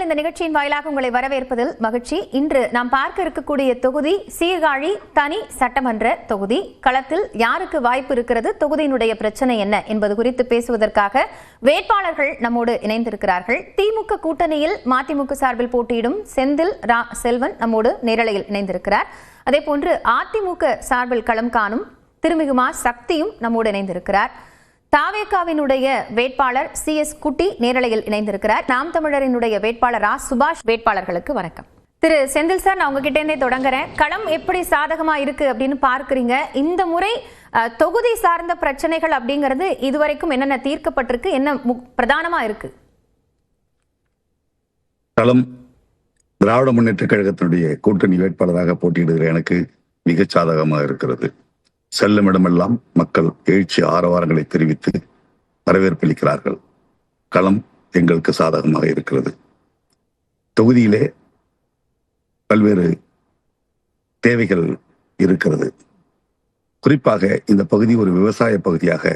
வணக்கங்கள். இந்த நிகழ்ச்சியின் வாயிலாக உங்களை வரவேற்பதில் மகிழ்ச்சி. இன்று நாம் பார்க்க இருக்கக்கூடிய தொகுதி சீர்காழி தனி சட்டமன்ற தொகுதி. களத்தில் யாருக்கு வாய்ப்பு இருக்கிறது, தொகுதியினுடைய பிரச்சனை என்ன என்பது குறித்து பேசுவதற்காக வேட்பாளர்கள் நம்மோடு இணைந்திருக்கிறார்கள். திமுக கூட்டணியில் மதிமுக சார்பில் போட்டியிடும் செந்தில் செல்வன் நம்மோடு நேரலையில் இணைந்திருக்கிறார். அதேபோன்று அதிமுக சார்பில் களம் காணும் திருமிகுமா சக்தியும் நம்மோடு இணைந்திருக்கிறார். தாவேகாவினுடைய வேட்பாளர் CS குட்டி நேரலையில் இணைந்திருக்கிறார். நாம் தமிழரினுடைய வேட்பாளர் சுபாஷ். வேட்பாளர்களுக்கு வணக்கம். திரு செந்தில் சார், நான் உங்ககிட்ட இருந்தே தொடங்குறேன். களம் எப்படி சாதகமா இருக்கு அப்படின்னு பார்க்கறீங்க? இந்த முறை தொகுதி சார்ந்த பிரச்சனைகள் அப்படிங்கிறது இதுவரைக்கும் என்னென்ன தீர்க்கப்பட்டிருக்கு, என்ன பிரதானமா இருக்கு? களம் திராவிட முன்னேற்ற கழகத்தினுடைய கூட்டணி வேட்பாளராக போட்டியிடுகிற எனக்கு மிக சாதகமாக இருக்கிறது. செல்லும் இடமெல்லாம் மக்கள் எழுச்சி ஆரவாரங்களை தெரிவித்து வரவேற்பளிக்கிறார்கள். களம் எங்களுக்கு சாதகமாக இருக்கிறது. தொகுதியிலே பல்வேறு தேவைகள் இருக்கிறது. குறிப்பாக இந்த பகுதி ஒரு விவசாய பகுதியாக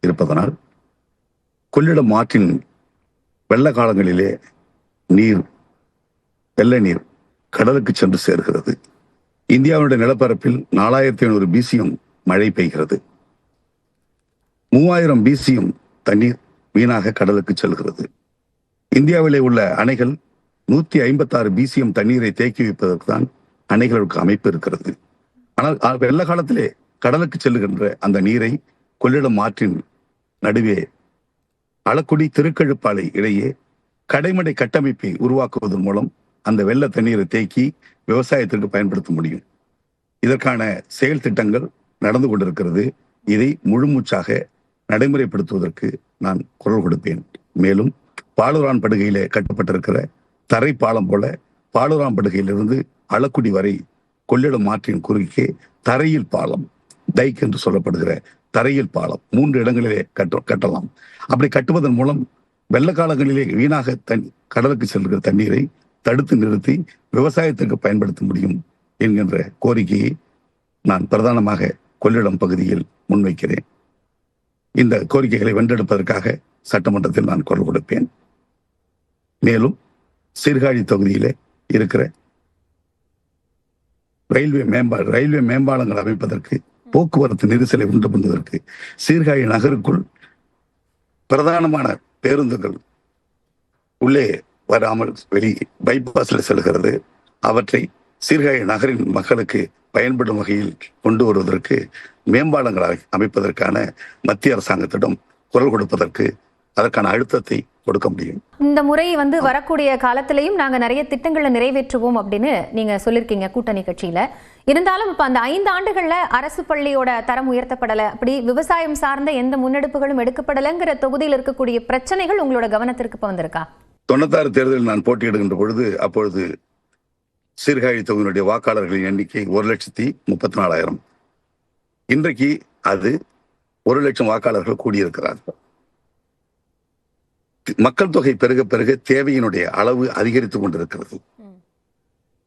இருப்பதனால் கொள்ளிடம் ஆற்றின் வெள்ள காலங்களிலே வெள்ள நீர் கடலுக்கு சென்று சேர்கிறது. இந்தியாவுடைய நிலப்பரப்பில் 4500 BCM மழை பெய்கிறது. 3000 BCM தண்ணீர் வீணாக கடலுக்கு செல்கிறது. இந்தியாவிலே உள்ள அணைகள் 156 BCM தண்ணீரை தேக்கி வைப்பதற்கு தான் அணைகளுக்கு அமைப்பு இருக்கிறது. ஆனால் வெள்ள காலத்திலே கடலுக்கு செல்லுகின்ற அந்த நீரை கொள்ளிடம் ஆற்றின் நடுவே அளக்குடி திருக்கழுப்பாலை இடையே கடைமடை கட்டமைப்பை உருவாக்குவதன் மூலம் அந்த வெள்ள தண்ணீரை தேக்கி விவசாயத்திற்கு பயன்படுத்த முடியும். இதற்கான செயல் திட்டங்கள் நடந்து கொண்டிருக்கிறது. இதை முழுமூச்சாக நடைமுறைப்படுத்துவதற்கு நான் குரல் கொடுப்பேன். மேலும் பாலூரான் படுகையிலே கட்டப்பட்டிருக்கிற தரை பாலம் போல பாலூரான் படுகையிலிருந்து அளக்குடி வரை கொள்ளிடம் ஆற்றின் குறுக்கே தரையில் பாலம், டைக் என்று சொல்லப்படுகிற தரையில் பாலம் 3 இடங்களிலே கட்டலாம். அப்படி கட்டுவதன் மூலம் வெள்ள காலங்களிலே வீணாக கடலுக்கு செல்கிற தண்ணீரை தடுத்து நிறுத்தி விவசாயத்திற்கு பயன்படுத்த முடியும் என்கின்ற கோரிக்கையை நான் பிரதானமாக கொள்ளிடம் பகுதியில் முன்வைக்கிறேன். இந்த கோரிக்கைகளை வென்றெடுப்பதற்காக சட்டமன்றத்தில் நான் குரல் கொடுப்பேன். மேலும் சீர்காழி தொகுதியிலே இருக்கிற ரயில்வே மேம்பாலங்கள் அமைப்பதற்கு, போக்குவரத்து நெரிசலை உண்டு பண்ணுவதற்கு, சீர்காழி நகருக்குள் பிரதானமான பேருந்துகள் உள்ளே வராமல் பைபாஸில் செல்கிறது. அவற்றை சீர்காழி நகரின் மக்களுக்கு பயன்படும் வகையில் கொண்டு வருவதற்கு மேம்பாலங்களை அமைப்பதற்கான மத்திய அரசாங்கத்திடம் குரல் கொடுப்பதற்கு அதற்கான அழுத்தத்தை கொடுக்க முடியும். இந்த முறை வரக்கூடிய காலத்திலையும் நாங்க நிறைய திட்டங்களை நிறைவேற்றுவோம் அப்படின்னு நீங்க சொல்லிருக்கீங்க கூட்டணி கட்சியில. இருந்தாலும் இப்ப அந்த 5 ஆண்டுகள்ல அரசு பள்ளியோட தரம் உயர்த்தப்படல, அப்படி விவசாயம் சார்ந்த எந்த முன்னெடுப்புகளும் எடுக்கப்படலைங்கிற தொகுதியில் இருக்கக்கூடிய பிரச்சனைகள் உங்களோட கவனத்திற்கு இப்ப வந்திருக்கா? 96 தேர்தலில் நான் போட்டியிடுகின்ற பொழுது அப்பொழுது சீர்காழி தொகுதியினுடைய வாக்காளர்களின் எண்ணிக்கை 1,34,000. இன்றைக்கு அது 1,00,000 வாக்காளர்கள் கூடியிருக்கிறார்கள். மக்கள் தொகை பெருக பெருக தேவையினுடைய அளவு அதிகரித்துக் கொண்டிருக்கிறது.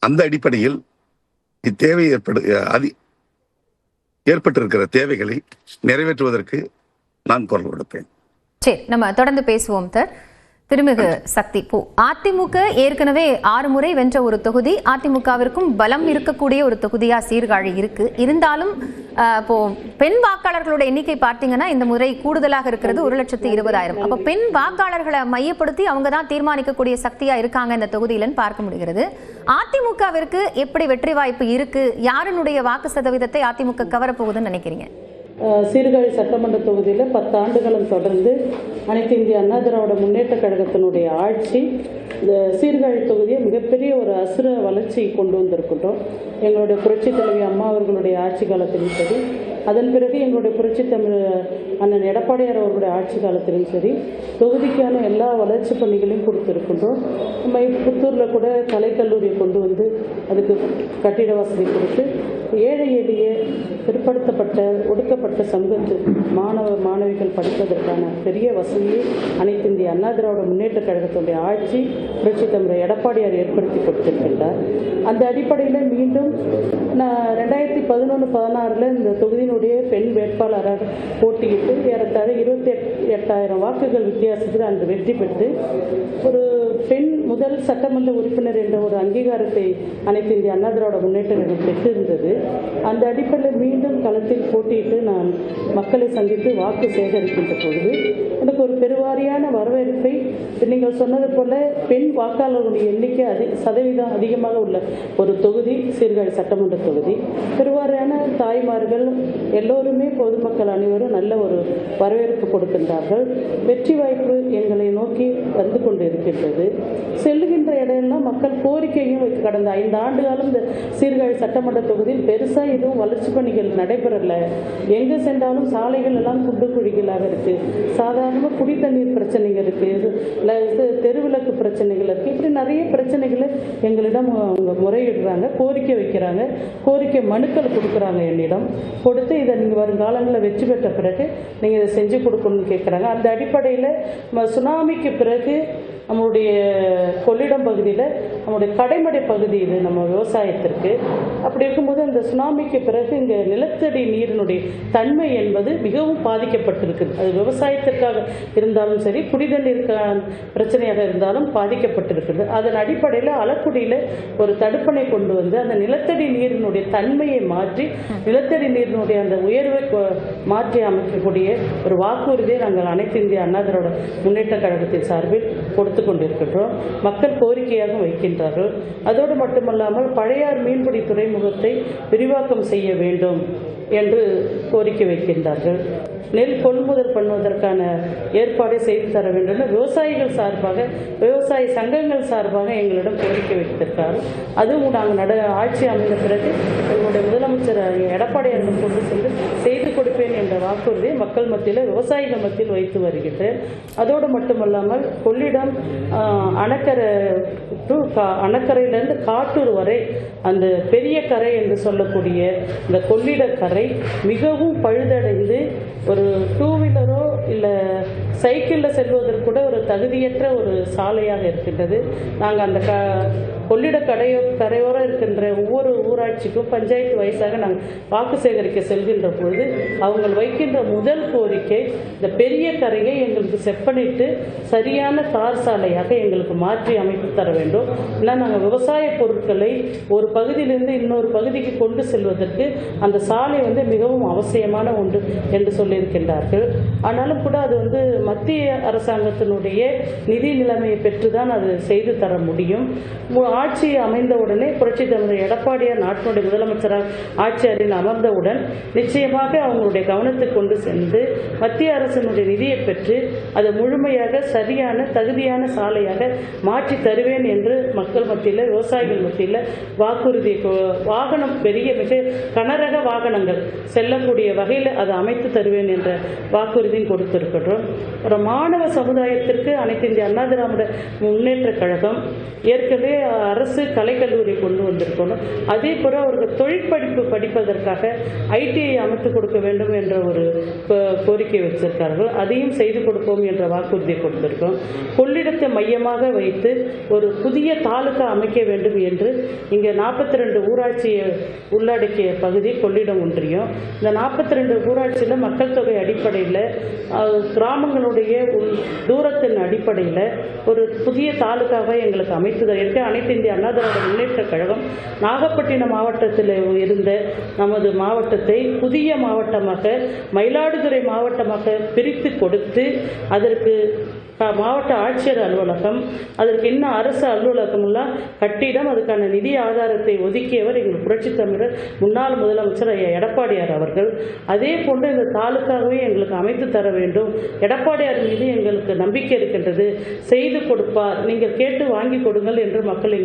அந்த அடிப்படையில் இத்தேவை ஏற்பட்டிருக்கிற தேவைகளை நிறைவேற்றுவதற்கு நான் குரல் கொடுப்பேன். சரி, நம்ம தொடர்ந்து பேசுவோம் சார். திருமிகு சக்தி, அதிமுக ஏற்கனவே 6 முறை வென்ற ஒரு தொகுதி, அதிமுகவிற்கும் பலம் இருக்கக்கூடிய ஒரு தொகுதியா சீர்காழி இருக்கு. இருந்தாலும் இப்போ பெண் வாக்காளர்களோட எண்ணிக்கை பார்த்தீங்கன்னா இந்த முறை கூடுதலாக இருக்கிறது, 1,20,000. அப்ப பெண் வாக்காளர்களை மையப்படுத்தி அவங்க தான் தீர்மானிக்கக்கூடிய சக்தியா இருக்காங்க இந்த தொகுதியிலன்னு பார்க்க முடிகிறது. அதிமுகவிற்கு எப்படி வெற்றி வாய்ப்பு இருக்கு? யாருடைய வாக்கு சதவீதத்தை அதிமுக கவரப்போகுதுன்னு நினைக்கிறீங்க? சீர்காழி சட்டமன்ற தொகுதியில் 10 ஆண்டுகளும் தொடர்ந்து அனைத்து இந்திய அண்ணா திராவிட முன்னேற்ற கழகத்தினுடைய ஆட்சி இந்த சீர்காழி தொகுதியை மிகப்பெரிய ஒரு அசுர வளர்ச்சி கொண்டு வந்திருக்கின்றோம். எங்களுடைய புரட்சி தலைவி அம்மா அவர்களுடைய ஆட்சி காலத்திலும் சரி, அதன் பிறகு எங்களுடைய புரட்சி தமிழ் அண்ணன் எடப்பாடியார் அவர்களுடைய ஆட்சி காலத்திலும் சரி தொகுதிக்கான எல்லா வளர்ச்சி பணிகளையும் கொடுத்துருக்கின்றோம். நம்ம புத்தூரில் கூட கலைக்கல்லூரியை கொண்டு வந்து அதுக்கு கட்டிட வசதி கொடுத்து ஏழை எளிய பிற்படுத்தப்பட்ட ஒடுக்கப்பட்ட சமூகத்து மாணவிகள் படிப்பதற்கான பெரிய வசதியை அனைத்து இந்திய அண்ணா திராவிட முன்னேற்ற கழகத்தினுடைய ஆட்சி புரட்சி தமிழர் எடப்பாடியார் ஏற்படுத்தி கொடுத்திருக்கின்றார். அந்த அடிப்படையில் மீண்டும் 2011-16 இந்த தொகுதியினுடைய பெண் வேட்பாளராக போட்டியிட்டு ஏறத்தாழ 28,000 வாக்குகள் வித்தியாசத்தில் அன்று வெற்றி பெற்று ஒரு பெண் முதல் சட்டமன்ற உறுப்பினர் என்ற ஒரு அங்கீகாரத்தை அனைத்து இந்திய அண்ணா திராவிட முன்னேற்ற கழகம் பெற்றிருந்தது. அந்த அடிப்படையில் மீண்டும் களத்தில் போட்டியிட்டு நான் மக்களை சந்தித்து வாக்கு சேகரிக்கின்ற பொழுது எனக்கு ஒரு பெருவாரியான வரவேற்பை, நீங்கள் சொன்னது போல பெண் வாக்காளர்களுடைய எண்ணிக்கை சதவீதம் அதிகமாக உள்ள ஒரு தொகுதி சீர்காழி சட்டமன்ற தொகுதி. பெருவாரியான தாய்மார்கள் எல்லோருமே பொதுமக்கள் அனைவரும் நல்ல ஒரு வரவேற்பு கொடுக்கின்றார்கள். வெற்றி வாய்ப்பு எங்களை நோக்கி வந்து கொண்டு இருக்கின்றது. செல்லுகின்ற இடையெல்லாம் மக்கள் கோரிக்கையும் கடந்த 5 ஆண்டு காலம் இந்த சீர்காழி சட்டமன்ற தொகுதியில் பெருசாக எதுவும் வளர்ச்சி பணிகள் நடைபெறல. எங்கே சென்றாலும் சாலைகள் எல்லாம் குண்டு குழிகளாக இருக்கு, சாதாரண குடி தண்ணீர் பிரச்சனைகள் இருக்கு, தெருவிளக்கு பிரச்சனைகள் இருக்கு. இப்படி நிறைய பிரச்சனைகளை எங்களிடம் அவங்க முறையிடுறாங்க, கோரிக்கை வைக்கிறாங்க, கோரிக்கை மனுக்கள் கொடுக்குறாங்க. என்னிடம் கொடுத்து இதை நீங்கள் வருங்காலங்களில் வெற்றி பெற்ற பிறகு நீங்கள் இதை செஞ்சு கொடுக்கணும்னு கேட்குறாங்க. அந்த அடிப்படையில் சுனாமிக்கு பிறகு நம்மளுடைய கொள்ளிடம் பகுதியில் நம்மளுடைய கடைமடை பகுதி இது நம்ம விவசாயத்திற்கு. அப்படி இருக்கும்போது அந்த சுனாமிக்கு பிறகு இங்கே நிலத்தடி நீரினுடைய தன்மை என்பது மிகவும் பாதிக்கப்பட்டிருக்குது. அது விவசாயத்திற்காக இருந்தாலும் சரி, குடிதண்ணீருக்கான பிரச்சனையாக இருந்தாலும் பாதிக்கப்பட்டிருக்குது. அதன் அடிப்படையில் ஆலக்குடியில் ஒரு தடுப்பணை கொண்டு வந்து அந்த நிலத்தடி நீரினுடைய தன்மையை மாற்றி நிலத்தடி நீரினுடைய அந்த உயர்வை மாற்றி அமைக்கக்கூடிய ஒரு வாக்குறுதியை நாங்கள் அனைத்து இந்திய அண்ணா திராவிட முன்னேற்ற கழகத்தின் சார்பில் கொடுத்து கொண்டிருக்கின்றோம். மக்கள் கோரிக்கையாக வைக்கின்றார்கள். அதோடு மட்டுமல்லாமல் பழையார் மீன்பிடி துறைமுகத்தை விரிவாக்கம் செய்ய வேண்டும் என்று கோரிக்கை வைக்கின்றார்கள். நெல் கொள்முதல் பண்ணுவதற்கான ஏற்பாடை செய்து தர வேண்டும் விவசாயிகள் சார்பாக, விவசாய சங்கங்கள் சார்பாக எங்களிடம் கோரிக்கை வைத்திருக்கார்கள். அதுவும் நாங்கள் ஆட்சி அமைந்த பிறகு எங்களுடைய முதலமைச்சர் எடப்பாடி அவர்கள் கொண்டு சென்று செய்து கொடுப்பேன் என்ற வாக்குறுதியை மக்கள் மத்தியில், விவசாயிகள் மத்தியில் வைத்து வருகின்றேன். அதோடு மட்டுமல்லாமல் கொள்ளிடம் அணக்கரையிலிருந்து காட்டூர் வரை அந்த பெரிய கரை என்று சொல்லக்கூடிய இந்த கொள்ளிட கரை மிகவும் பழுதடைந்து ஒரு 2 வீலரோ இல்லை சைக்கிளில் செல்வதற்கு கூட ஒரு தகுதியற்ற ஒரு சாலையாக இருக்கின்றது. நாங்கள் அந்த கொள்ளிட கரையோரம் இருக்கின்ற ஒவ்வொரு ஊராட்சிக்கும் பஞ்சாயத்து வயசாக நாங்கள் வாக்கு சேகரிக்க செல்கின்ற பொழுது அவங்க வைக்கின்ற முதல் கோரிக்கை இந்த பெரிய கரையை எங்களுக்கு செப்பனிட்டு சரியான தார் சாலையாக எங்களுக்கு மாற்றி அமைத்து தர வேண்டும். ஏன்னா நாங்கள் விவசாய பொருட்களை ஒரு பகுதியிலிருந்து இன்னொரு பகுதிக்கு கொண்டு செல்வதற்கு அந்த சாலை மிகவும் அவசியமான ஒன்று என்று சொல்லியிருக்கின்றார்கள். ஆனாலும் கூட அது மத்திய அரசாங்கத்தினுடைய நிதி நிலைமையை பெற்றுதான் அது செய்து தர முடியும். ஆட்சி அமைந்தவுடனே புரட்சித் தலைவர் எடப்பாடியார் நாட்டினுடைய முதலமைச்சராக ஆட்சி அறிவில் அமர்ந்தவுடன் நிச்சயமாக அவங்களுடைய கவனத்துக்கு கொண்டு சென்று மத்திய அரசினுடைய நிதியை பெற்று அதை முழுமையாக சரியான தகுதியான சாலையாக மாற்றி தருவேன் என்று மக்கள் மத்தியில், விவசாயிகள் மத்தியில் வாக்குறுதி, வாகனம் பெரிய மிக கனரக வாகனங்கள் செல்லக்கூடிய வகையில் அதை அமைத்து தருவேன் என்ற வாக்குறுதியும் கொடுத்திருக்கிறோம். ஒரு மாணவ சமுதாயத்திற்கு அனைத்து இந்திய அண்ணா திராவிட முன்னேற்ற கழகம் ஏற்கனவே அரசு கலைக்கல்லூரி கொண்டு வந்திருக்கணும். அதே போல அவர்கள் தொழிற்படிப்பு படிப்பதற்காக ஐடிஐ அமைத்து கொடுக்க வேண்டும் என்ற ஒரு கோரிக்கை வச்சிருக்கார்கள். அதையும் செய்து கொடுப்போம் என்ற வாக்குறுதியை கொடுத்திருக்கோம். கொள்ளிடத்தை மையமாக வைத்து ஒரு புதிய தாலுகா அமைக்க வேண்டும் என்று இங்கே 42 ஊராட்சியை உள்ளடக்கிய பகுதி கொள்ளிடம் ஒன்றியம். இந்த 42 ஊராட்சியில் மக்கள் தொகை அடிப்படையில், கிராமங்களுடைய தூரத்தின் அடிப்படையில் ஒரு புதிய தாலுகாவை எங்களுக்கு அமைத்து அனைத்து இந்திய அண்ணா திராவிட முன்னேற்ற கழகம் நாகப்பட்டினம் மாவட்டத்தில் இருந்த நமது மாவட்டத்தை புதிய மாவட்டமாக மயிலாடுதுறை மாவட்டமாக பிரித்து கொடுத்து அதற்கு மாவட்ட ஆட்சியர் அலுவலகம், அதற்கு இன்னும் அரசு அலுவலகம்லாம் கட்டிடம், அதுக்கான நிதி ஆதாரத்தை ஒதுக்கியவர் எங்கள் புரட்சித் தமிழர் முன்னாள் முதலமைச்சர் எடப்பாடியார் அவர்கள். அதே போன்று இந்த தாலுக்காவை எங்களுக்கு அமைத்து தர வேண்டும். எடப்பாடியார் மீது எங்களுக்கு நம்பிக்கை இருக்கின்றது, செய்து கொடுப்பார், நீங்கள் கேட்டு வாங்கி கொடுங்கள் என்று மக்கள்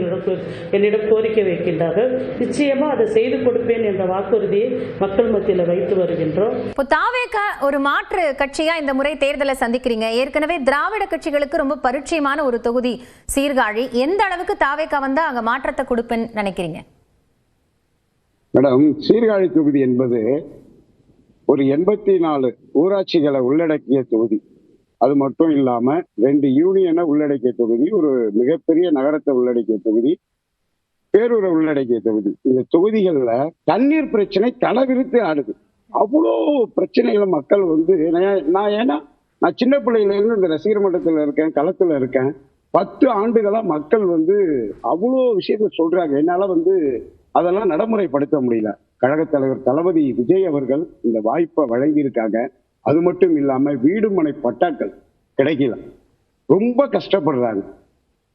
என்னிடம் கோரிக்கை வைக்கின்றார்கள். நிச்சயமாக அதை செய்து கொடுப்பேன் என்ற வாக்குறுதியை மக்கள் மத்தியில் வைத்து வருகின்றோம். தாவேகா ஒரு மாற்று கட்சியா இந்த முறை தேர்தலை சந்திக்கிறீங்க. ஏற்கனவே திராவிட கட்சிகளுக்கு ரொம்ப பரிச்சயமான ஒரு தொகுதி சீர்காழி. எந்த அளவுக்கு தாவேகா வந்தா அங்க மாற்றத்தை கொடுப்பேன்னு நினைக்கிறீங்க? மேடம், சீர்காழி தொகுதி என்பது ஒரு 84 ஊராட்சிகளை உள்ளடக்கிய தொகுதி. அது மட்டும் இல்லாம 2 யூனியனை உள்ளடக்கிய தொகுதி, ஒரு மிகப்பெரிய நகரத்தை உள்ளடக்கிய தொகுதி, பேரூரை உள்ளடக்கிய தொகுதி. இந்த தொகுதிகள்ல தண்ணீர் பிரச்சனை தலைவிரித்து ஆடுது. அவ்வளோ பிரச்சனைகளை மக்கள் நான் சின்ன பிள்ளையில இருந்து இந்த ரசிகர் மன்றத்துல இருக்கேன், களத்துல இருக்கேன். 10 ஆண்டுகளா மக்கள் வந்து அவ்வளோ விஷயத்த சொல்றாங்க. என்னால வந்து அதெல்லாம் நடைமுறைப்படுத்த முடியல. கழகத் தலைவர் தளபதி விஜய் அவர்கள் இந்த வாய்ப்பை வழங்கியிருக்காங்க. அது மட்டும் இல்லாம வீடுமனை பட்டாக்கள் கிடைக்கல, ரொம்ப கஷ்டப்படுறாங்க.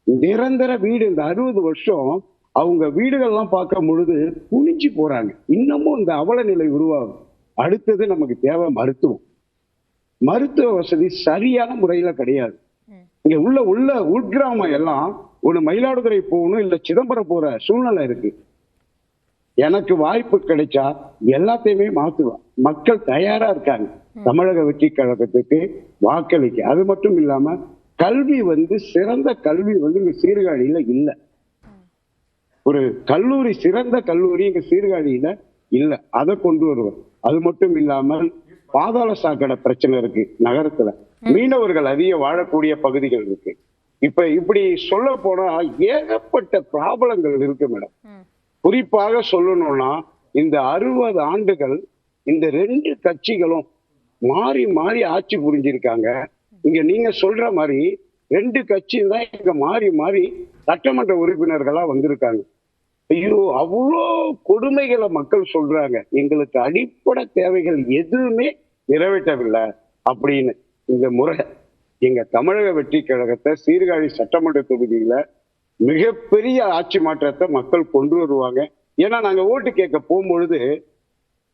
நிரந்தர வீடு இந்த 60 வருஷம் அவங்க வீடுகள்லாம் பார்க்கும் பொழுது குனிஞ்சு போறாங்க. இன்னமும் இந்த அவல நிலை உருவாகும். அடுத்தது நமக்கு தேவை மருத்துவம். மருத்துவ வசதி சரியான முறையில கிடையாது. இங்க உள்ள உட்கிராமம் எல்லாம் ஒரு மயிலாடுதுறை போகணும், இல்ல சிதம்பரம் போற சூழ்நிலை இருக்கு. எனக்கு வாய்ப்பு கிடைச்சா எல்லாத்தையுமே மாத்துவேன். மக்கள் தயாரா இருக்காங்க தமிழக வெற்றி கழகத்துக்கு வாக்களிக்க. அது மட்டும் இல்லாம கல்வி வந்து சிறந்த கல்வி வந்து இங்க சீர்காழியில இல்ல. ஒரு கல்லூரி, சிறந்த கல்லூரி இங்க சீர்காழியில இல்ல. அதை கொண்டு வருவேன். அது மட்டும் இல்லாமல் பாதாள சாக்கடை பிரச்சனை இருக்கு நகரத்துல. மீனவர்கள் அதிக வாழக்கூடிய பகுதிகள் இருக்கு. இப்படி சொல்ல போனா ஏகப்பட்ட ப்ராப்ளங்கள் இருக்கு மேடம். குறிப்பாக சொல்லணும்னா இந்த 60 ஆண்டுகள் இந்த 2 கட்சிகளும் மாறி மாறி ஆட்சி புரிஞ்சிருக்காங்க. இங்க நீங்க சொல்ற மாதிரி 2 கட்சி தான் இங்க மாறி மாறி சட்டமன்ற உறுப்பினர்களா வந்திருக்காங்க. ஐயோ, அவ்வளோ கொடுமைகளை மக்கள் சொல்றாங்க. எங்களுக்கு அடிப்படை தேவைகள் எதுவுமே நிறைவேற்றவில்லை அப்படின்னு. இந்த முறை எங்க தமிழக வெற்றி கழகத்தை சீர்காழி சட்டமன்ற தொகுதியில மிகப்பெரிய ஆட்சி மாற்றத்தை மக்கள் கொண்டு வருவாங்க. ஏன்னா நாங்க ஓட்டு கேட்க போகும்பொழுது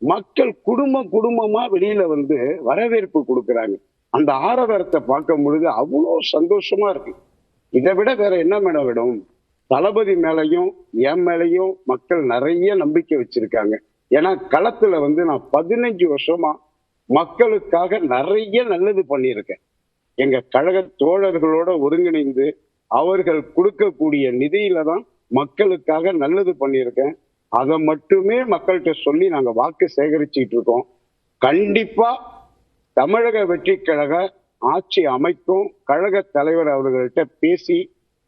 மக்கள் குடும்பமா வெளியில வந்து வரவேற்பு கொடுக்குறாங்க. அந்த ஆரவாரத்தை பார்க்கும் பொழுது அவ்வளோ சந்தோஷமா இருக்கு. இதை விட வேற என்ன மேடம் வேணும்? தளபதி மேலையும் என் மேலையும் மக்கள் நிறைய நம்பிக்கை வச்சிருக்காங்க. ஏன்னா களத்துல வந்து நான் 15 வருஷமா மக்களுக்காக நிறைய நல்லது பண்ணியிருக்கேன். எங்க கழக தோழர்களோட ஒருங்கிணைந்து அவர்கள் கொடுக்கக்கூடிய நிதியில தான் மக்களுக்காக நல்லது பண்ணியிருக்கேன். அதை மட்டுமே மக்கள்கிட்ட சொல்லி நாங்க வாக்கு சேகரிச்சுட்டு இருக்கோம். கண்டிப்பா தமிழக வெற்றி கழக ஆட்சி அமைக்கும். கழக தலைவர் அவர்கள்ட்ட பேசி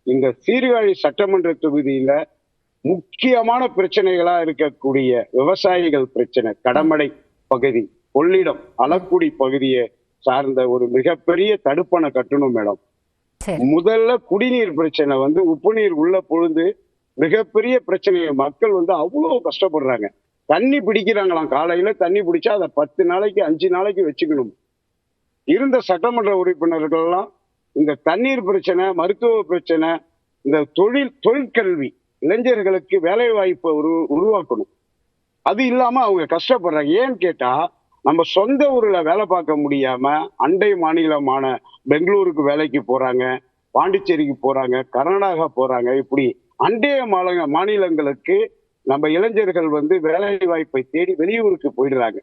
இந்த சீர்காழி சட்டமன்ற தொகுதியில முக்கியமான பிரச்சனைகளா இருக்கக்கூடிய விவசாயிகள் பிரச்சனை, கடமடை பகுதி, கொள்ளிடம், அலக்குடி பகுதியை சார்ந்த ஒரு மிகப்பெரிய தடுப்பணை கட்டணும் மேடம். முதல்ல குடிநீர் பிரச்சனை வந்து உப்பு நீர் உள்ள பொழுது மிகப்பெரிய பிரச்சனை. மக்கள் வந்து அவ்வளவு கஷ்டப்படுறாங்க. தண்ணி பிடிக்கிறாங்களாம், காலையில தண்ணி பிடிச்சா அதை 10 நாளைக்கு 5 நாளைக்கு வச்சுக்கணும். இருந்த சட்டமன்ற உறுப்பினர்கள் எல்லாம் இந்த தண்ணீர் பிரச்சனை, மருத்துவ பிரச்சனை, இந்த தொழிற்கல்வி, இளைஞர்களுக்கு வேலை வாய்ப்பை உருவாக்கணும். அது இல்லாம அவங்க கஷ்டப்படுறாங்க. ஏன்னு கேட்டா நம்ம சொந்த ஊர்ல வேலை பார்க்க முடியாம அண்டை மாநிலமான பெங்களூருக்கு வேலைக்கு போறாங்க, பாண்டிச்சேரிக்கு போறாங்க, கர்நாடகா போறாங்க. இப்படி அண்டைய மாநிலங்களுக்கு நம்ம இளைஞர்கள் வந்து வேலை வாய்ப்பை தேடி வெளியூருக்கு போயிடுறாங்க.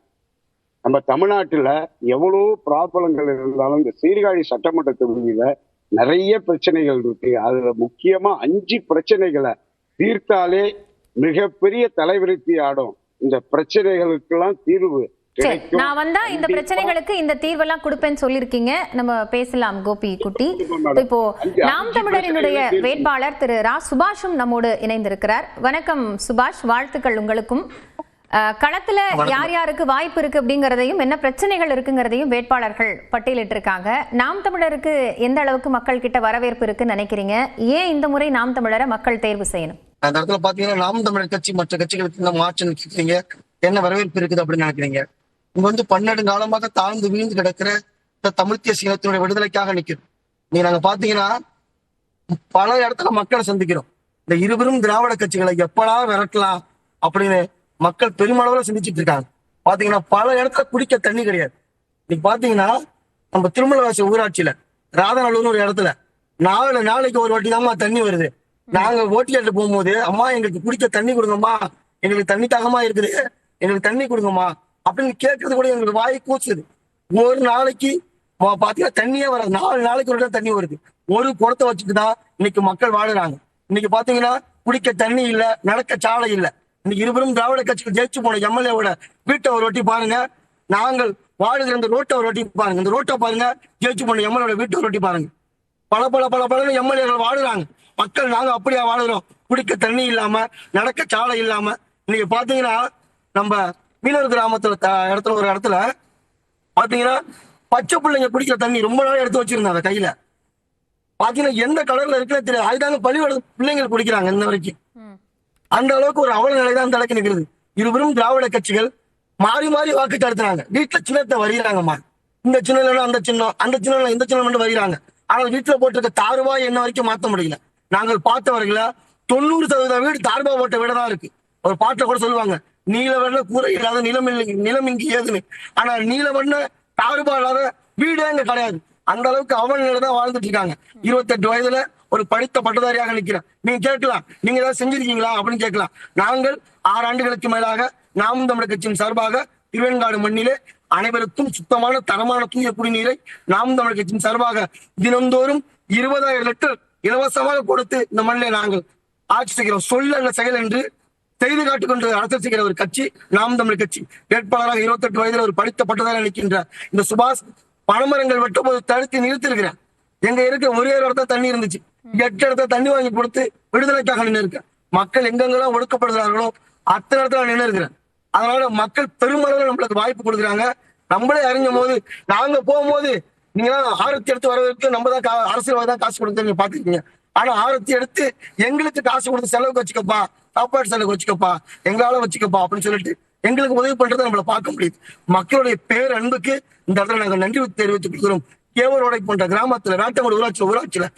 நம்ம தமிழ்நாட்டுல எவ்வளவு ப்ராப்ளங்கள் இருந்தாலும் இந்த சீர்காழி சட்டமன்ற தொகுதியில நிறைய பிரச்சனைகள் இருக்கு. அதுல முக்கியமா 5 பிரச்சனைகளை தீர்த்தாலே மிகப்பெரிய தலைவிருத்தி ஆடும். இந்த பிரச்சனைகளுக்கெல்லாம் தீர்வு கிடைக்கும். நான் வந்தா இந்த பிரச்சனைகளுக்கு இந்த தீர்வெல்லாம் கொடுப்பேன்னு சொல்லிருக்கீங்க. நம்ம பேசலாம் கோபி குட்டி. இப்போ நாம் தமிழரினுடைய வேட்பாளர் திரு ரா சுபாஷும் நம்மோடு இணைந்திருக்கிறார். வணக்கம் சுபாஷ், வாழ்த்துக்கள் உங்களுக்கும். களத்துல யார் யாருக்கு வாய்ப்பு இருக்கு அப்படிங்கறதையும் என்ன பிரச்சனைகள் இருக்குங்கிறதையும் வேட்பாளர்கள் பட்டியலிட்டு இருக்காங்க. நாம் தமிழருக்கு எந்த அளவுக்கு மக்கள் கிட்ட வரவேற்பு இருக்குன்னு நினைக்கிறீங்க? ஏன் இந்த முறை நாம் தமிழரை மக்கள் தேர்வு செய்யணும்? அந்த இடத்துல பாத்தீங்கன்னா நாம் தமிழர் கட்சி மற்ற கட்சிகளுக்கு இந்த மாற்றம் நினைக்கிறீங்க, என்ன வரவேற்பு இருக்குது அப்படின்னு நினைக்கிறீங்க? இங்க வந்து 12 காலமாக தாழ்ந்து வீழ்ந்து கிடக்கிற இந்த தமிழ் தேசிய இனத்தினுடைய விடுதலைக்காக நிற்கிறோம். நீங்க நாங்க பாத்தீங்கன்னா பல இடத்துல மக்களை சந்திக்கிறோம். இந்த இருவரும் திராவிட கட்சிகளை எப்படா விரட்டலாம் அப்படின்னு மக்கள் பெருமளவுல சிந்திச்சுட்டு இருக்காங்க. பாத்தீங்கன்னா பல இடத்துல குடிக்க தண்ணி கிடையாது. இன்னைக்கு பாத்தீங்கன்னா நம்ம திருமலவாசி ஊராட்சியில ராதநல்லூர்னு ஒரு இடத்துல 4 நாளைக்கு ஒரு வாட்டி தான்மா தண்ணி வருது. நாங்க ஓட்டு கேட்டு போகும்போது, அம்மா எங்களுக்கு குடிக்க தண்ணி கொடுங்கம்மா, எங்களுக்கு தண்ணி தாகமா இருக்குது, எங்களுக்கு தண்ணி கொடுங்கம்மா அப்படின்னு கேட்கறது கூட எங்களுக்கு வாய் கூச்சுது. ஒரு நாளைக்கு பாத்தீங்கன்னா தண்ணியே வராது. 4 நாளைக்கு ஒரு தண்ணி வருது. ஒரு குடத்தை வச்சுட்டு தான் இன்னைக்கு மக்கள் வாழுறாங்க. இன்னைக்கு பாத்தீங்கன்னா குடிக்க தண்ணி இல்ல, நடக்க சாலை இல்ல. இன்னைக்கு இருவரும் திராவிட கட்சிக்கு ஜெயிச்சு போன எம்எல்ஏவோட வீட்டை ஒரு வாட்டி பாருங்க, நாங்கள் வாழுகிற இந்த ரோட்டை ஒரு வாட்டி பாருங்க, இந்த ரோட்டை பாருங்க, ஜெயிச்சு போன எம்எல்ஏவோட வீட்டை ஒரு வாட்டி பாருங்க. பல எம்எல்ஏகள் வாழுறாங்க. மக்கள் நாங்க அப்படியா வாழுறோம்? குடிக்க தண்ணி இல்லாம, நடக்க சாலை இல்லாம. இன்னைக்கு பாத்தீங்கன்னா நம்ம மீனவர் கிராமத்துல இடத்துல ஒரு இடத்துல பாத்தீங்கன்னா பச்சை பிள்ளைங்க குடிக்கிற தண்ணி ரொம்ப நாள் எடுத்து வச்சிருந்தாங்க கையில. பாத்தீங்கன்னா எந்த கலர்ல இருக்குன்னு தெரியாது. அதுதாங்க பள்ளியோட பிள்ளைங்கள் குடிக்கிறாங்க இந்த வரைக்கும். அந்த அளவுக்கு ஒரு அவல நிலை தான் தலைக்கு நிற்கிறது. இருவரும் திராவிட கட்சிகள் மாறி மாறி வாக்கு செலுத்துறாங்க. வீட்டுல சின்னத்தை வரிகிறாங்கம்மா. இந்த சின்னம் அந்த சின்னம், அந்த சின்னம் இந்த சின்னம் மட்டும் வரிகிறாங்க. ஆனால் வீட்டுல போட்டிருக்க தார்பாய் என்ன வரைக்கும் மாத்த முடியல. நாங்கள் பார்த்தவர்கள 90% வீடு தார்பா போட்ட வீடு தான் இருக்கு. ஒரு பாட்டை கூட சொல்லுவாங்க, நீல வண்ண கூரை இல்லாத நிலம் இங்கு ஏதுன்னு. ஆனா நீல வண்ண தார்பா இல்லாத வீடே அங்க கிடையாது. அந்த அளவுக்கு அவல நிலை தான் வாழ்ந்துட்டு இருக்காங்க. 28 வயதுல ஒரு படித்த பட்டதாரியாக நிற்கிறேன். நீங்க கேட்கலாம், நீங்க ஏதாவது செஞ்சிருக்கீங்களா அப்படின்னு கேட்கலாம். நாங்கள் 6 ஆண்டுகளுக்கு மேலாக நாம் தமிழர் கட்சியின் சார்பாக திருவேன்காடு மண்ணிலே அனைவருக்கும் சுத்தமான தரமான தூய குடிநீரை நாம் தமிழர் கட்சியின் சார்பாக தினந்தோறும் 20,000 லிட்டர் இலவசமாக கொடுத்து இந்த மண்ணிலே நாங்கள் ஆட்சி செய்கிறோம். சொல்ல செயல் என்று செய்து காட்டிக்கொண்டு அரசியல் செய்கிற ஒரு கட்சி நாம் தமிழர் கட்சி. வேட்பாளராக 28 வயதில் ஒரு படித்த பட்டதாரி நிற்கின்ற இந்த சுபாஷ் பனைமரங்கள் வெட்டும் போது தடுத்து நிறுத்திருக்கிறேன். எங்க இருக்க ஒரே ஒரு இடத்துல தண்ணி இருந்துச்சு, 8 இடத்துல தண்ணி வாங்கி கொடுத்து விடுதலைக்காக நின்று இருக்கேன். மக்கள் எங்கெங்கெல்லாம் ஒடுக்கப்படுகிறார்களோ அத்தனை இடத்துல நின்று இருக்கிறேன். அதனால மக்கள் பெருமளவில் நம்மளுக்கு வாய்ப்பு கொடுக்குறாங்க. நம்மளே அறிஞ்சும் போது நாங்க போகும்போது நீங்க ஆரத்தி எடுத்து வரவேற்கு நம்ம தான் அரசியல்வாதி தான் காசு கொடுத்து நீங்க பாத்துருக்கீங்க. ஆனா ஆரத்தி எடுத்து எங்களுக்கு காசு கொடுத்து செலவுக்கு வச்சுக்கப்பா, சாப்பாடு செலவுக்கு வச்சுக்கப்பா, எங்களால வச்சுக்கப்பா அப்படின்னு சொல்லிட்டு எங்களுக்கு உதவி பண்றதை நம்மள பார்க்க முடியுது. மக்களுடைய பேர் அன்புக்கு இந்த இடத்துல நாங்கள் நன்றி தெரிவித்துக் கொடுக்கிறோம். கேவரோடை போன்ற கிராமத்துல வேட்டமோடு ஊராட்சியில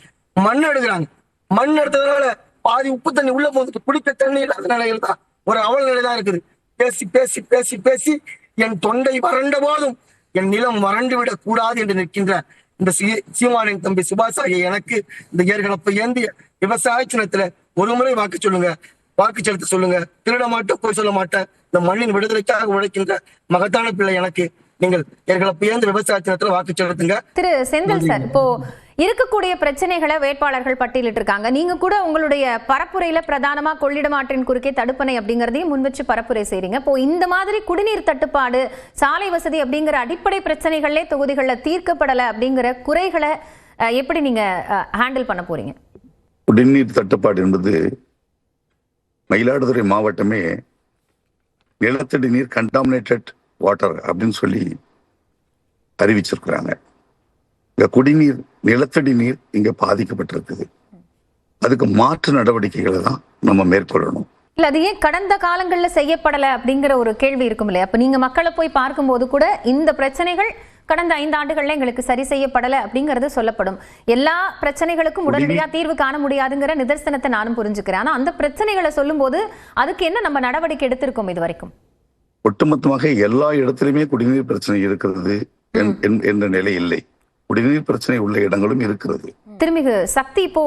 மண் எடுக்கிறாங்க. மண் எடுத்ததுனால பாதி உப்பு தண்ணி உள்ள போகுது, குடிக்க தண்ணி இல்லாத நிலையில் தான் ஒரு அவல நிலை தான் இருக்குது. பேசி பேசி பேசி பேசி என் தொண்டை வறண்ட போதும் என் நிலம் வறண்டு விடக் கூடாது என்று நிற்கின்ற இந்த சீமானின் தம்பி சுபாஷ் ஆகிய எனக்கு இந்த ஏற்கனவே ஏந்திய விவசாய சின்னத்துல ஒரு முறை வாக்கு சொல்லுங்க, வாக்கு செலுத்த சொல்லுங்க. திருட மாட்டேன், போய் சொல்ல மாட்டேன். இந்த மண்ணின் விடுதலைக்காக உழைக்கின்ற மகத்தான பிள்ளை எனக்கு. நீங்கள் ஏற்கனவே ஏந்த விவசாய சின்னத்துல வாக்கு செலுத்துங்க. திரு செந்தில் சார், இப்போ இருக்கக்கூடிய பிரச்சனைகளை வேட்பாளர்கள் பட்டியலிட்டு இருக்காங்க. நீங்க கூட உங்களுடைய பரப்புரையில பிரதானமா கொள்ளிடம் ஆற்றின் குறுக்கே தடுப்பணை அப்படிங்கறதையும் முன்வச்சு பரப்புரை செய்றீங்க. இப்போ இந்த மாதிரி குடிநீர் தட்டுப்பாடு, சாலை வசதி அப்படிங்கிற அடிப்படை பிரச்சனைகளே தொகுதிகளில் தீர்க்கப்படலை அப்படிங்கிற குறைகளை எப்படி நீங்க ஹேண்டில் பண்ண போறீங்க? குடிநீர் தட்டுப்பாடு என்பது மயிலாடுதுறை மாவட்டமே நிலத்தடி நீர் கண்டாமினேட்டட் வாட்டர் அப்படின்னு சொல்லி அறிவிச்சிருக்கிறாங்க. இங்க குடிநீர், நிலத்தடி நீர் இங்க பாதிக்கப்பட்டிருக்குது. அதுக்கு மாற்று நடவடிக்கைகளை தான் நம்ம மேற்கொள்ளணும். இல்ல அது ஏன் கடந்த காலங்கள்ல செய்யப்படலை அப்படிங்கிற ஒரு கேள்வி இருக்கும் இல்லையா? அப்ப நீங்க மக்களை போய் பார்க்கும்போது கூட இந்த பிரச்சனைகள் கடந்த 5 ஆண்டுகள்ல எங்களுக்கு சரி செய்யப்படலை அப்படிங்கறது சொல்லப்படும். எல்லா பிரச்சனைகளுக்கும் உடனடியா தீர்வு காண முடியாதுங்கிற நிதர்சனத்தை நானும் புரிஞ்சுக்கிறேன். ஆனா அந்த பிரச்சனைகளை சொல்லும் போது அதுக்கு என்ன நம்ம நடவடிக்கை எடுத்திருக்கோம் இது வரைக்கும்? ஒட்டுமொத்தமாக எல்லா இடத்திலுமே குடிநீர் பிரச்சனை இருக்கிறது என்ற நிலை இல்லை. குடிநீர் பிரச்சனை உள்ள இடங்களும் இருக்கிறது. திருமிகு சக்தி, இப்போ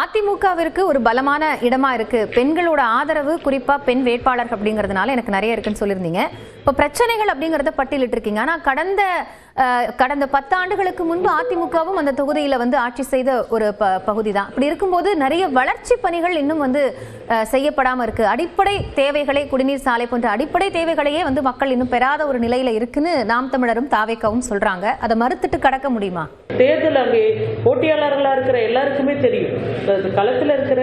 அதிமுகவிற்கு ஒரு பலமான இடமா இருக்கு, பெண்களோட ஆதரவு, குறிப்பா பெண் வேட்பாளர் அப்படிங்கறதுனால எனக்கு நிறைய இருக்குன்னு சொல்லியிருந்தீங்க. இப்போ பிரச்சனைகள் அப்படிங்கறத பட்டியலிட்டு இருக்கீங்க. ஆனா கடந்த 10 ஆண்டுகளுக்கு முன்பு அதிமுகவும் அந்த தொகுதியில ஆட்சி செய்த ஒரு பகுதி தான். அப்படி இருக்கும்போது நிறைய வளர்ச்சி பணிகள் இன்னும் செய்யப்படாம இருக்கு. அடிப்படை தேவைகளை, குடிநீர் சாலை போன்ற அடிப்படை தேவைகளையே மக்கள் இன்னும் பெறாத ஒரு நிலையில இருக்குன்னு நாம் தமிழரும் தாவேக்கவும் சொல்றாங்க. அதை மறுத்துட்டு கடக்க முடியுமா? தேர்தல் அங்கே போட்டியாளர்களா இருக்கிற எல்லாருக்குமே தெரியும். களத்தில் இருக்கிற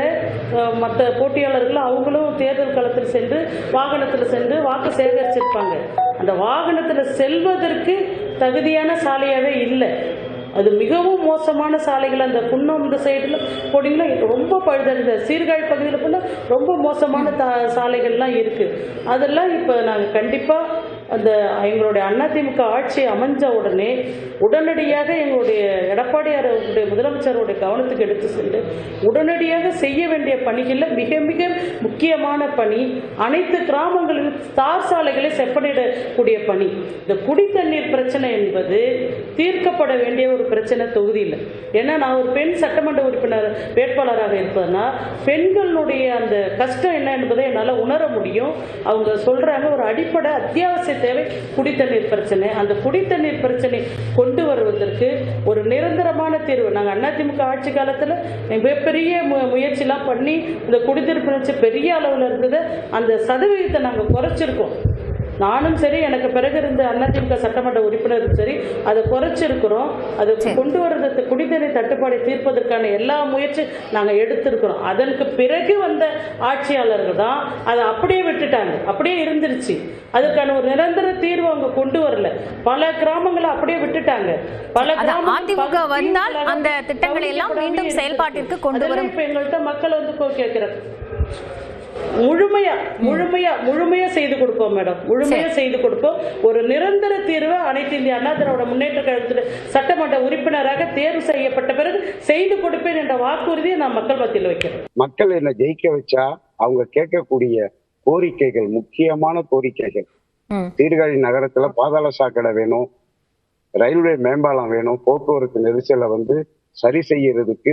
மற்ற போட்டியாளர்கள் அவங்களும் தேர்தல் களத்தில் சென்று வாகனத்தில் சென்று வாக்கு சேகரிச்சிருப்பாங்க. அந்த வாகனத்தில் செல்வதற்கு தகுதியான சாலையாவே இல்லை. அது மிகவும் மோசமான சாலைகள். அந்த குன்னம் இந்த சைடில் போனீங்கன்னா ரொம்ப பழுதடைந்த சீர்காழி பகுதியில் போனால் ரொம்ப மோசமான சாலைகள்லாம் இருக்குது. அதெல்லாம் இப்போ நாங்கள் கண்டிப்பாக அந்த எங்களுடைய அதிமுக ஆட்சி அமைஞ்ச உடனடியாக எங்களுடைய எடப்பாடியாருடைய முதலமைச்சருடைய கவனத்துக்கு எடுத்து சென்று உடனடியாக செய்ய வேண்டிய பணிகளில் மிக மிக முக்கியமான பணி அனைத்து கிராமங்களிலும் தார் சாலைகளை செப்பனிடக்கூடிய பணி. இந்த குடித்தண்ணீர் பிரச்சனை என்பது தீர்க்கப்பட வேண்டிய ஒரு பிரச்சனை தொகுதியில். ஏன்னா நான் ஒரு பெண் சட்டமன்ற உறுப்பினர் வேட்பாளராக இருப்பதுனா பெண்களுடைய அந்த கஷ்டம் என்ன என்பதை என்னால் உணர முடியும். அவங்க சொல்றாங்க ஒரு அடிப்படை அத்தியாவசிய தேவை குடித்தண்ணீர் பிரச்சனை. அந்த குடித்தண்ணீர் பிரச்சனை கொண்டு வருவதற்கு ஒரு நிரந்தரமான தீர்வு நாங்கள் அதிமுக ஆட்சி காலத்தில் மிகப்பெரிய முயற்சிலாம் பண்ணி இந்த குடிநீர் பிரச்சனை பெரிய அளவில் இருந்தது. அந்த சதவீதத்தை நாங்கள் குறைச்சிருக்கோம். நானும் சரி, எனக்கு பிறகு இருந்த அதிமுக சட்டமன்ற உறுப்பினரும் சரி, அதை குறைச்சிருக்கிறோம். அதை கொண்டு வர்றது குடிநீர் தட்டுப்பாடை தீர்ப்பதற்கான எல்லா முயற்சி நாங்கள் எடுத்திருக்கிறோம். அதற்கு பிறகு வந்த ஆட்சியாளர்கள் தான் அதை அப்படியே விட்டுட்டாங்க, அப்படியே இருந்துருச்சு. அதுக்கான ஒரு நிரந்தர தீர்வு அவங்க கொண்டு வரல. பல கிராமங்களை அப்படியே விட்டுட்டாங்க. பல அதிமுக வந்தால் அந்த திட்டங்களை எல்லாம் மீண்டும் செயல்பாட்டிற்கு கொண்டு வரும். இப்ப எங்கள்கிட்ட மக்கள் வந்து கேட்கிறாங்க, முழுமையா செய்து கொடுப்போம் மேடம், முழுமையா செய்து கொடுப்போம். ஒரு நிரந்தர தீர்வை அனைத்து இந்திய அண்ணா திராவிட முன்னேற்ற கழகத்தில் சட்டமன்ற உறுப்பினராக தேர்வு செய்யப்பட்ட பிறகு செய்து கொடுப்பேன் என்ற வாக்குறுதியை நான் மக்கள் மத்தியில் வைக்கிறேன். மக்கள் என்ன ஜெயிக்க வச்சா அவங்க கேட்கக்கூடிய கோரிக்கைகள், முக்கியமான கோரிக்கைகள், சீர்காழி நகரத்துல பாதாள சாக்கடை வேணும், ரயில்வே மேம்பாலம் வேணும், போக்குவரத்து நெரிசலை வந்து சரி செய்யறதுக்கு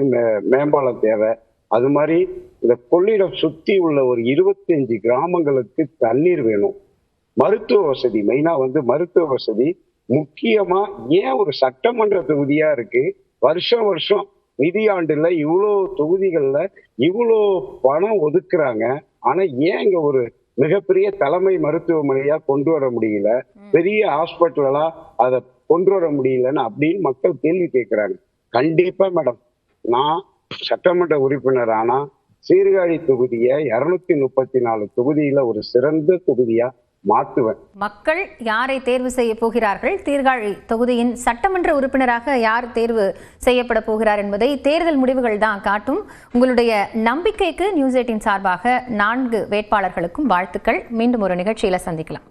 மேம்பாலம் தேவை. அது மாதிரி இந்த கொள்ளிடம் சுத்தி உள்ள ஒரு 25 கிராமங்களுக்கு தண்ணீர் வேணும். மருத்துவ வசதி, மெயினா வந்து மருத்துவ வசதி முக்கியமா. ஏன் ஒரு சட்டமன்ற தொகுதியா இருக்கு, வருஷம் வருஷம் நிதியாண்டுல இவ்வளோ தொகுதிகள்ல இவ்வளோ பணம் ஒதுக்குறாங்க, ஆனா ஏன் இங்க ஒரு மிகப்பெரிய தலைமை மருத்துவமனையா கொண்டு வர முடியல, பெரிய ஹாஸ்பிட்டலா அதை கொண்டு வர முடியலன்னு அப்படின்னு மக்கள் கேள்வி கேட்கிறாங்க. கண்டிப்பா மேடம், நான் சட்டமன்ற உறுப்பினர் ஆனா சீர்காழி தொகுதியை 234 தொகுதியில ஒரு சிறந்த தொகுதியா மாற்றுவேன். மக்கள் யாரை தேர்வு செய்ய போகிறார்கள், சீர்காழி தொகுதியின் சட்டமன்ற உறுப்பினராக யார் தேர்வு செய்யப்பட போகிறார் என்பதை தேர்தல் முடிவுகள் தான் காட்டும். உங்களுடைய நம்பிக்கைக்கு நியூஸ் 18 சார்பாக 4 வேட்பாளர்களுக்கும் வாழ்த்துக்கள். மீண்டும் ஒரு நிகழ்ச்சியில சந்திக்கலாம்.